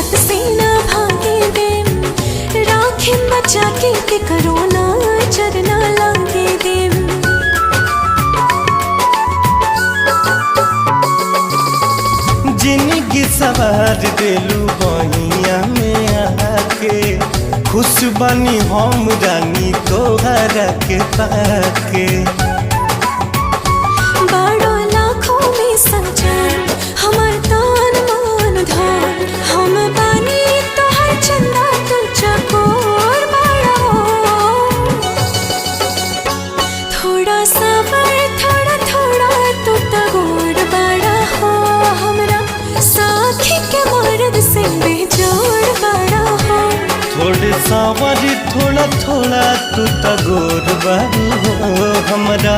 किस्मत से ना भागे दे, राखे बचा के करो ना चरना लागे दे। जिंदगी सवार देलू बहिया में आके, खुश बनी हम रानी तोहरा के पाके। बड़ो लाखों में सजान हमार तान मान धान, हम बानी तोहर चंदा तू चकोर बड़ा हो। थोड़ा सबर थोड़ा थोड़ा तू तगोर बड़ा हो, हमरा साथी के मर्द से बेजोड़ बड़ा हो। थोड़े सावर थोड़ा थोड़ा तू तगोर बारू हो हमरा